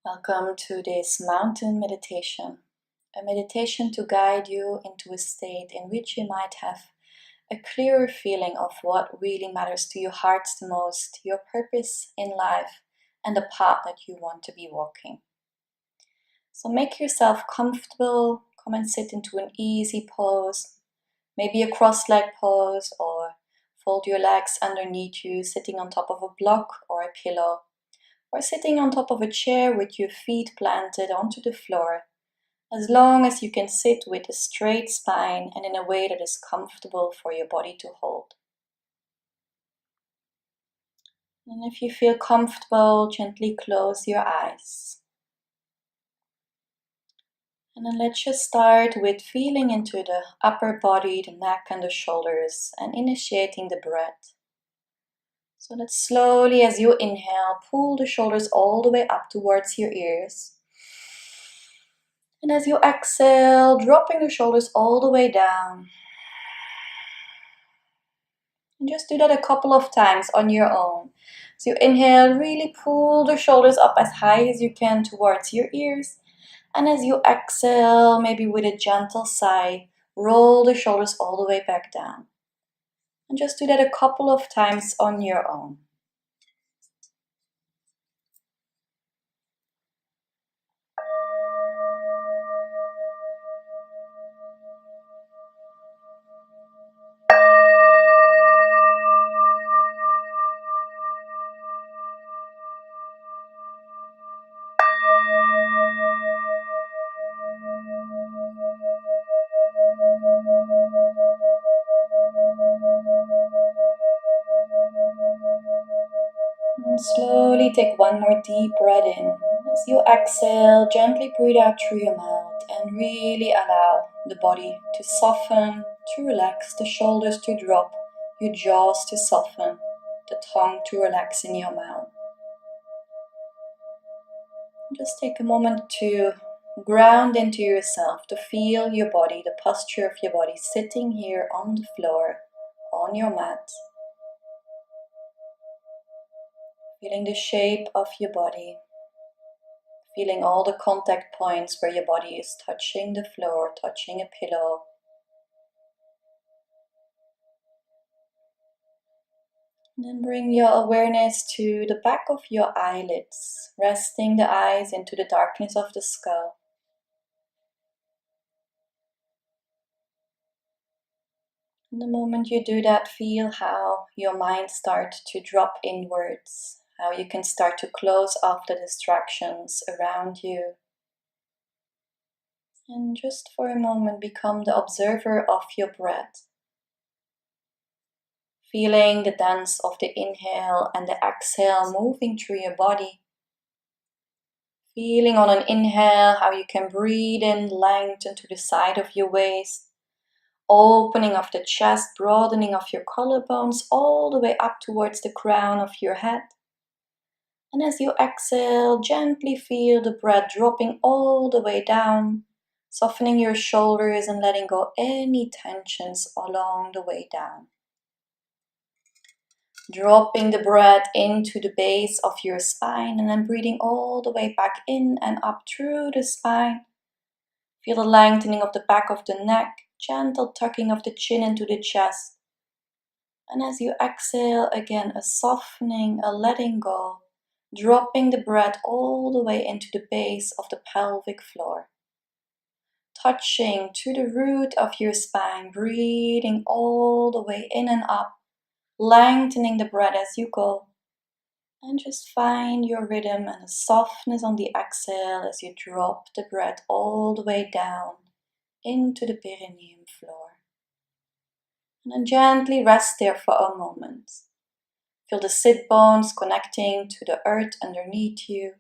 Welcome to this mountain meditation, a meditation to guide you into a state in which you might have a clearer feeling of what really matters to your heart the most, your purpose in life, and the path that you want to be walking. So make yourself comfortable, come and sit into an easy pose, maybe a cross-leg pose, or fold your legs underneath you, sitting on top of a block or a pillow, or sitting on top of a chair with your feet planted onto the floor, as long as you can sit with a straight spine and in a way that is comfortable for your body to hold. And if you feel comfortable, gently close your eyes. And then let's just start with feeling into the upper body, the neck and the shoulders, and initiating the breath. So that slowly, as you inhale, pull the shoulders all the way up towards your ears. And as you exhale, dropping the shoulders all the way down. And just do that a couple of times on your own. So you inhale, really pull the shoulders up as high as you can towards your ears. And as you exhale, maybe with a gentle sigh, roll the shoulders all the way back down. And just do that a couple of times on your own. And slowly take one more deep breath in. As you exhale, gently breathe out through your mouth and really allow the body to soften, to relax, the shoulders to drop, your jaws to soften, the tongue to relax in your mouth. Just take a moment to ground into yourself, to feel your body, the posture of your body sitting here on the floor, on your mat. Feeling the shape of your body. Feeling all the contact points where your body is touching the floor, touching a pillow. And then bring your awareness to the back of your eyelids, resting the eyes into the darkness of the skull. And the moment you do that, feel how your mind starts to drop inwards, how you can start to close off the distractions around you. And just for a moment, become the observer of your breath. Feeling the dance of the inhale and the exhale moving through your body. Feeling on an inhale how you can breathe in, lengthen to the side of your waist. Opening of the chest, broadening of your collarbones all the way up towards the crown of your head. And as you exhale, gently feel the breath dropping all the way down, softening your shoulders and letting go any tensions along the way down. Dropping the breath into the base of your spine and then breathing all the way back in and up through the spine. Feel the lengthening of the back of the neck, gentle tucking of the chin into the chest. And as you exhale, again a softening, a letting go, dropping the breath all the way into the base of the pelvic floor. Touching to the root of your spine, breathing all the way in and up, lengthening the breath as you go. And just find your rhythm and a softness on the exhale as you drop the breath all the way down into the perineum floor. And then gently rest there for a moment. Feel the sit bones connecting to the earth underneath you.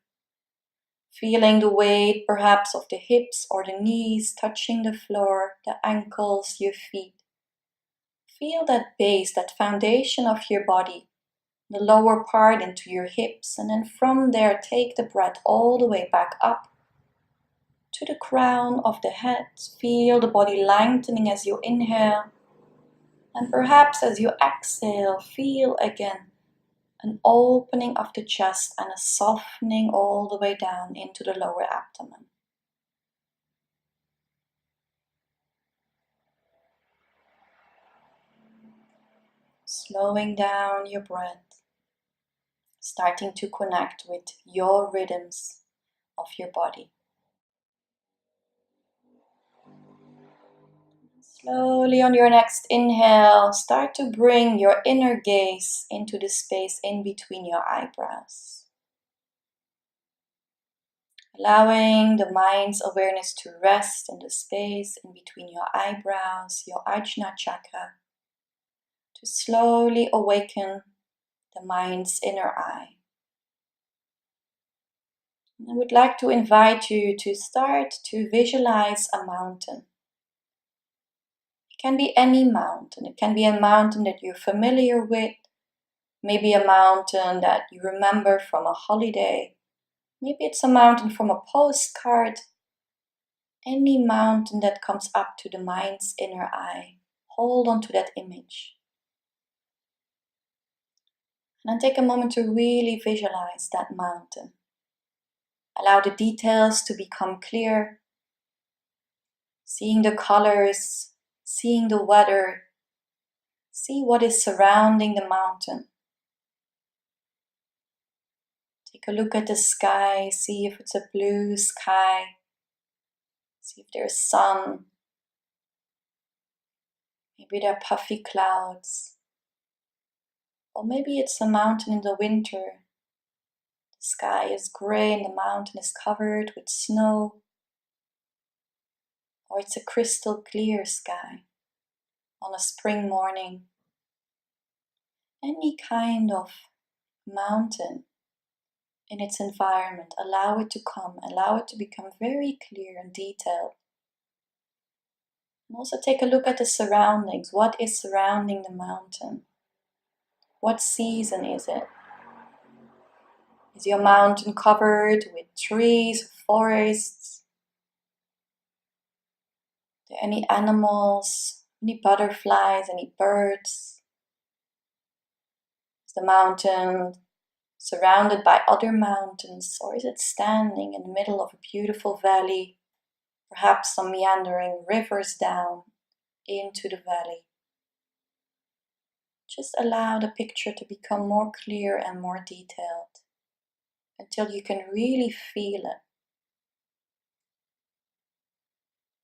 Feeling the weight perhaps of the hips or the knees touching the floor, the ankles, your feet. Feel that base, that foundation of your body, the lower part into your hips, and then from there take the breath all the way back up to the crown of the head. Feel the body lengthening as you inhale, and perhaps as you exhale, feel again an opening of the chest and a softening all the way down into the lower abdomen. Slowing down your breath, starting to connect with your rhythms of your body. Slowly on your next inhale, start to bring your inner gaze into the space in between your eyebrows. Allowing the mind's awareness to rest in the space in between your eyebrows, your Ajna chakra, to slowly awaken the mind's inner eye. And I would like to invite you to start to visualize a mountain. It can be any mountain. It can be a mountain that you're familiar with, maybe a mountain that you remember from a holiday. Maybe it's a mountain from a postcard. Any mountain that comes up to the mind's inner eye. Hold on to that image. And then take a moment to really visualize that mountain. Allow the details to become clear. Seeing the colors, seeing the weather. See what is surrounding the mountain. Take a look at the sky, see if it's a blue sky. See if there's sun. Maybe there are puffy clouds. Or maybe it's a mountain in the winter. The sky is gray and the mountain is covered with snow. Or it's a crystal clear sky on a spring morning. Any kind of mountain in its environment, allow it to come, allow it to become very clear and detailed. And also take a look at the surroundings. What is surrounding the mountain? What season is it? Is your mountain covered with trees, forests? Are there any animals, any butterflies, any birds? Is the mountain surrounded by other mountains, or is it standing in the middle of a beautiful valley? Perhaps some meandering rivers down into the valley. Just allow the picture to become more clear and more detailed until you can really feel it.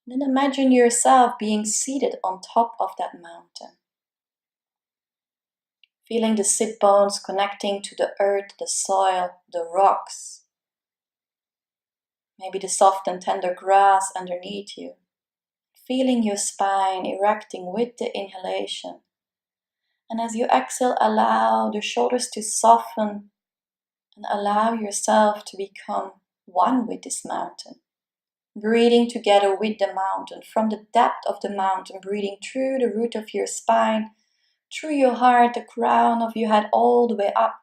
And then imagine yourself being seated on top of that mountain. Feeling the sit bones connecting to the earth, the soil, the rocks. Maybe the soft and tender grass underneath you. Feeling your spine erecting with the inhalation. And as you exhale, allow the shoulders to soften and allow yourself to become one with this mountain. Breathing together with the mountain, from the depth of the mountain, breathing through the root of your spine, through your heart, the crown of your head, all the way up.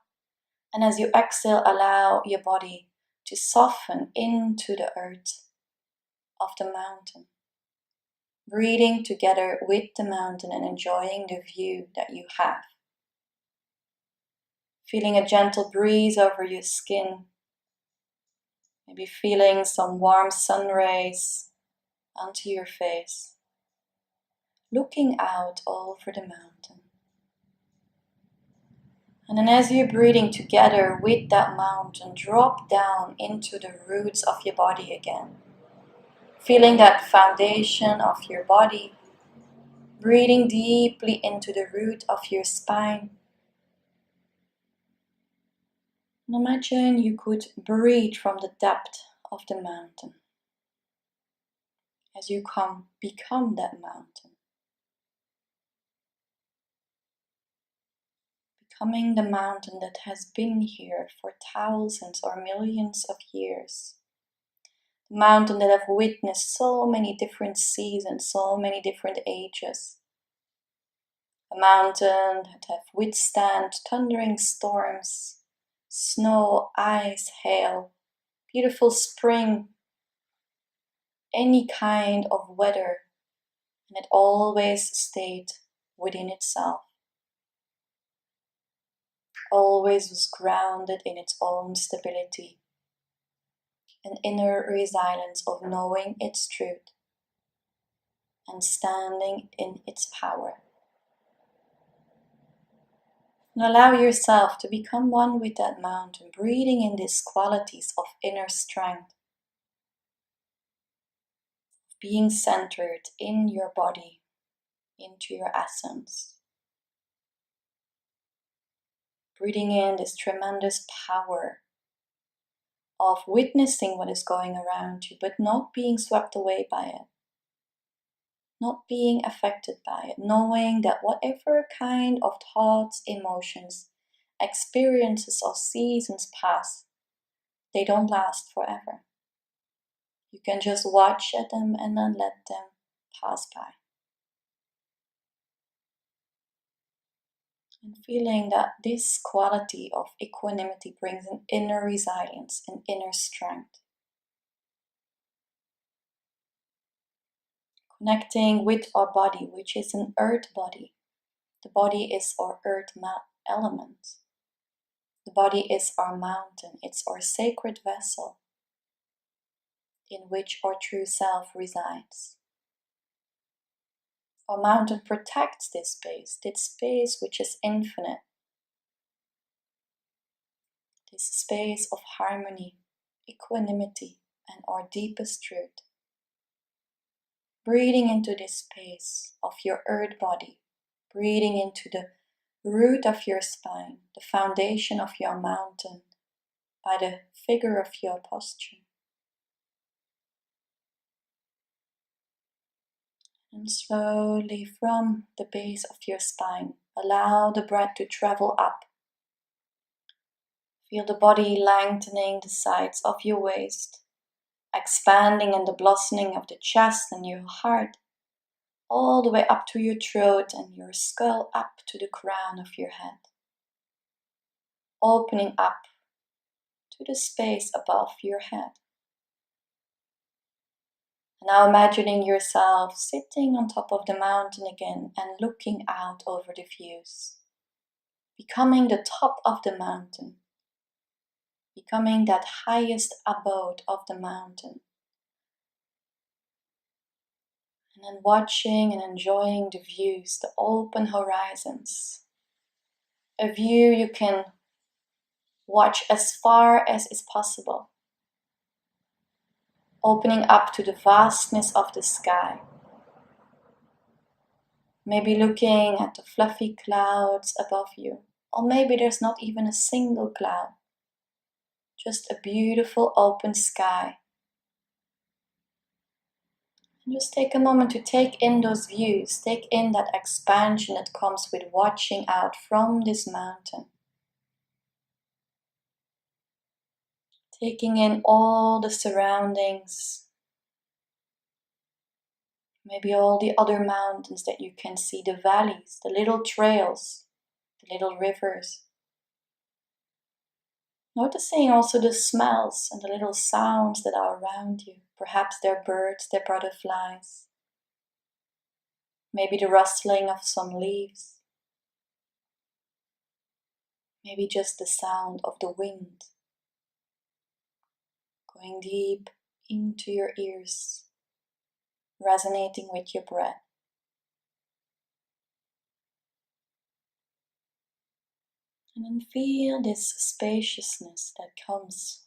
And as you exhale, allow your body to soften into the earth of the mountain. Breathing together with the mountain and enjoying the view that you have. Feeling a gentle breeze over your skin. Maybe feeling some warm sun rays onto your face. Looking out over the mountain. And then as you're breathing together with that mountain, drop down into the roots of your body again. Feeling that foundation of your body. Breathing deeply into the root of your spine. And imagine you could breathe from the depth of the mountain. As you become that mountain. Becoming the mountain that has been here for thousands or millions of years. The mountain that have witnessed so many different seasons, so many different ages. A mountain that have withstand thundering storms, snow, ice, hail, beautiful spring, any kind of weather, and it always stayed within itself. always was grounded in its own stability, an inner resilience of knowing its truth and standing in its power. And allow yourself to become one with that mountain, breathing in these qualities of inner strength, being centered in your body, into your essence. Breathing in this tremendous power of witnessing what is going around you, but not being swept away by it, not being affected by it, knowing that whatever kind of thoughts, emotions, experiences, or seasons pass, they don't last forever. You can just watch at them and then let them pass by. And feeling that this quality of equanimity brings an inner resilience and inner strength. Connecting with our body, which is an earth body. The body is our earth element. The body is our mountain. It's our sacred vessel in which our true self resides. Our mountain protects this space which is infinite. This space of harmony, equanimity, and our deepest truth. Breathing into this space of your earth body, breathing into the root of your spine, the foundation of your mountain, by the figure of your posture. And slowly from the base of your spine, allow the breath to travel up. Feel the body lengthening the sides of your waist, expanding in the blossoming of the chest and your heart, all the way up to your throat and your skull, up to the crown of your head. Opening up to the space above your head. Now imagining yourself sitting on top of the mountain again and looking out over the views. Becoming the top of the mountain. Becoming that highest abode of the mountain. And then watching and enjoying the views, the open horizons. A view you can watch as far as is possible. Opening up to the vastness of the sky. Maybe looking at the fluffy clouds above you. Or maybe there's not even a single cloud. Just a beautiful open sky. And just take a moment to take in those views. Take in that expansion that comes with watching out from this mountain. Taking in all the surroundings. Maybe all the other mountains that you can see, the valleys, the little trails, the little rivers. Noticing also the smells and the little sounds that are around you. Perhaps they're birds, they're butterflies. Maybe the rustling of some leaves. Maybe just the sound of the wind. Going deep into your ears, resonating with your breath. And then feel this spaciousness that comes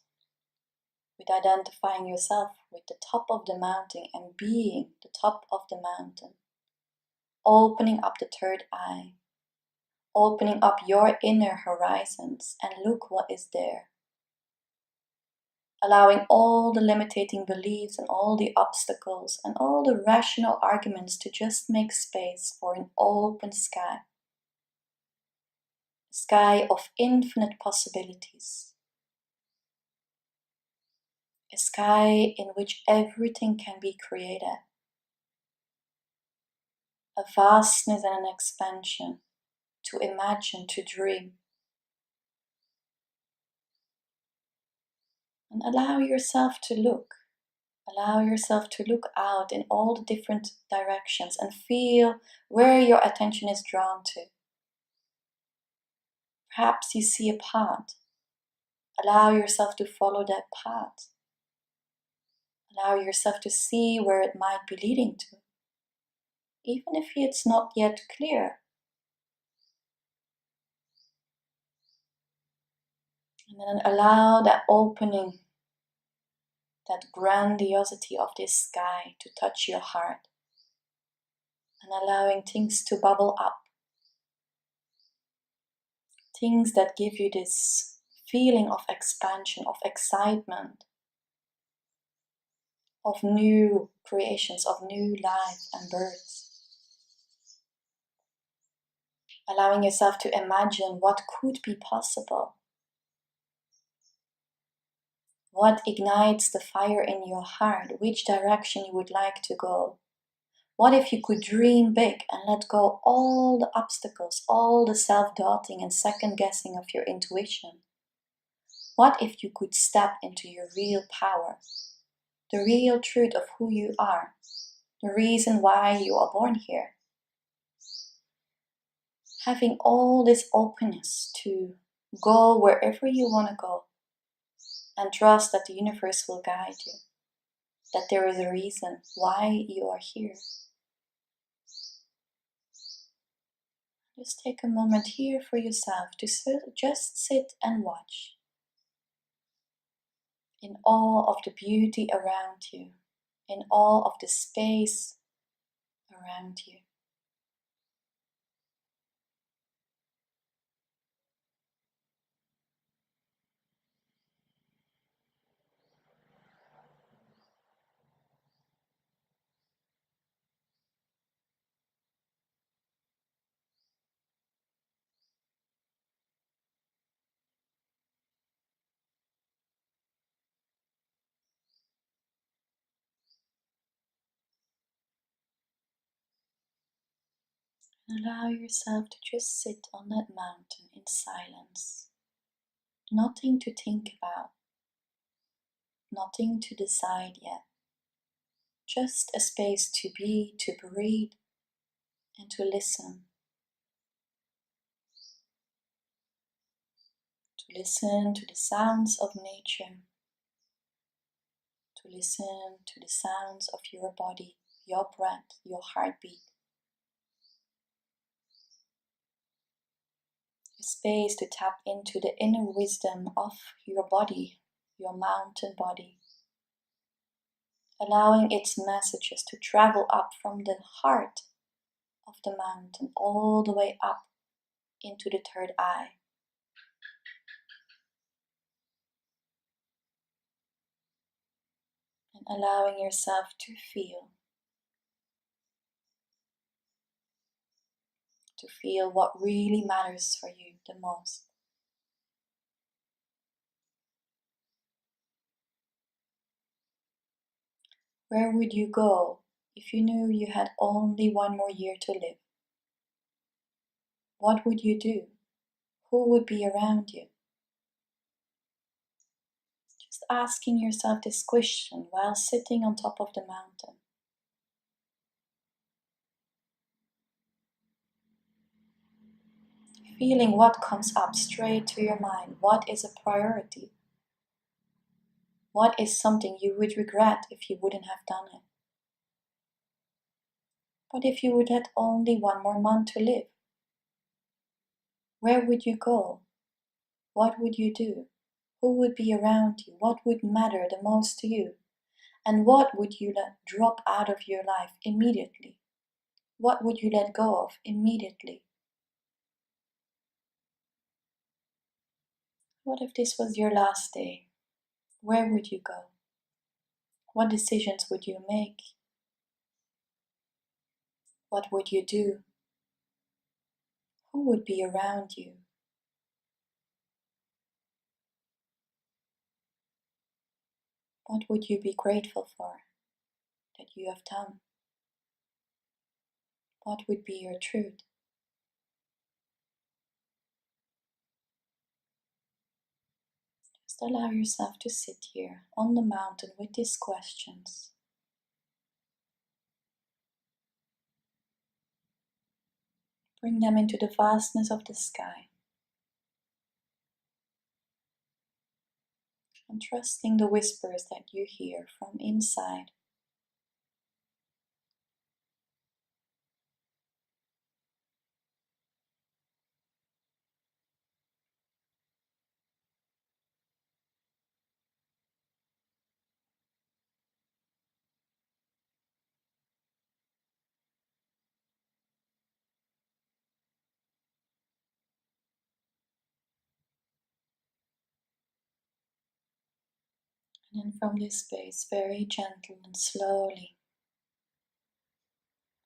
with identifying yourself with the top of the mountain and being the top of the mountain. Opening up the third eye. Opening up your inner horizons and look what is there. Allowing all the limiting beliefs and all the obstacles and all the rational arguments to just make space for an open sky. A sky of infinite possibilities. A sky in which everything can be created. A vastness and an expansion to imagine, to dream. And allow yourself to look. Allow yourself to look out in all the different directions and feel where your attention is drawn to. Perhaps you see a path. Allow yourself to follow that path. Allow yourself to see where it might be leading to, even if it's not yet clear. And then allow that opening, that grandiosity of this sky to touch your heart, and allowing things to bubble up. Things that give you this feeling of expansion, of excitement, of new creations, of new life and birth. Allowing yourself to imagine what could be possible. What ignites the fire in your heart? Which direction you would like to go? What if you could dream big and let go all the obstacles, all the self-doubting and second-guessing of your intuition? What if you could step into your real power, the real truth of who you are, the reason why you are born here? Having all this openness to go wherever you want to go and trust that the universe will guide you, that there is a reason why you are here. Just take a moment here for yourself to just sit and watch, in awe of the beauty around you, in awe of the space around you. Allow yourself to just sit on that mountain in silence. Nothing to think about, nothing to decide yet. Just a space to be, to breathe, and to listen. To listen to the sounds of nature. To listen to the sounds of your body, your breath, your heartbeat. A space to tap into the inner wisdom of your body, your mountain body. Allowing its messages to travel up from the heart of the mountain all the way up into the third eye. And allowing yourself to feel what really matters for you the most. Where would you go if you knew you had only one more year to live? What would you do? Who would be around you? Just asking yourself this question while sitting on top of the mountain. Feeling what comes up straight to your mind. What is a priority? What is something you would regret if you wouldn't have done it? But if you would had only one more month to live, where would you go? What would you do? Who would be around you? What would matter the most to you? And what would you let drop out of your life immediately? What would you let go of immediately? What if this was your last day? Where would you go? What decisions would you make? What would you do? Who would be around you? What would you be grateful for that you have done? What would be your truth? Just allow yourself to sit here on the mountain with these questions. Bring them into the vastness of the sky. and trusting the whispers that you hear from inside. And then from this space, very gentle and slowly,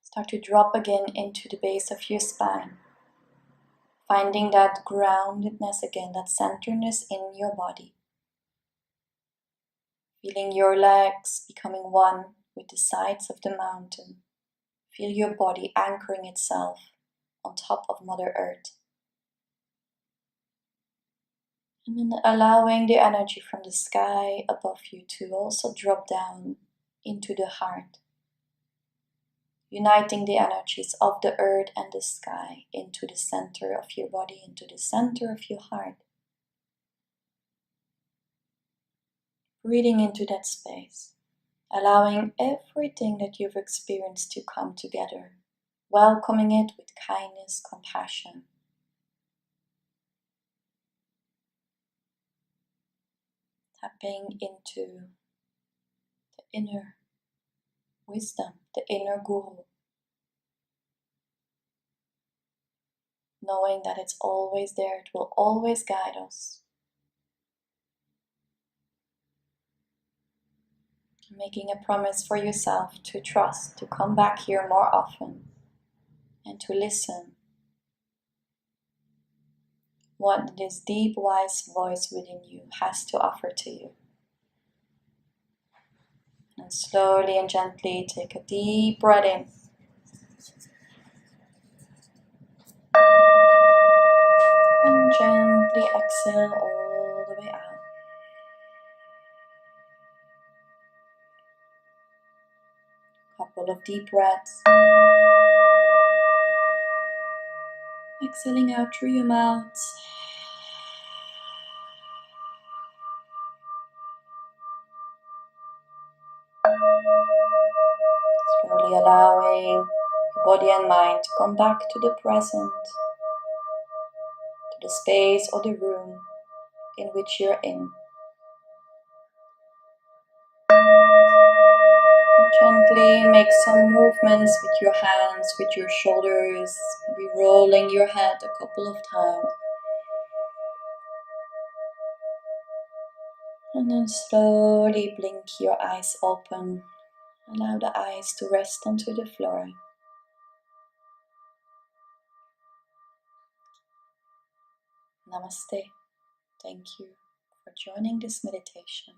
start to drop again into the base of your spine. Finding that groundedness again, that centeredness in your body. Feeling your legs becoming one with the sides of the mountain. Feel your body anchoring itself on top of Mother Earth. And then allowing the energy from the sky above you to also drop down into the heart. Uniting the energies of the earth and the sky into the center of your body, into the center of your heart. Breathing into that space, allowing everything that you've experienced to come together, welcoming it with kindness, compassion. Tapping into the inner wisdom, the inner guru. Knowing that it's always there, it will always guide us. Making a promise for yourself to trust, to come back here more often, and to listen what this deep, wise voice within you has to offer to you. And slowly and gently take a deep breath in. And gently exhale all the way out. Couple of deep breaths. Exhaling out through your mouth. Slowly allowing your body and mind to come back to the present, to the space or the room in which you're in. Gently make some movements with your hands, with your shoulders, maybe rolling your head a couple of times. And then slowly blink your eyes open. Allow the eyes to rest onto the floor. Namaste. Thank you for joining this meditation.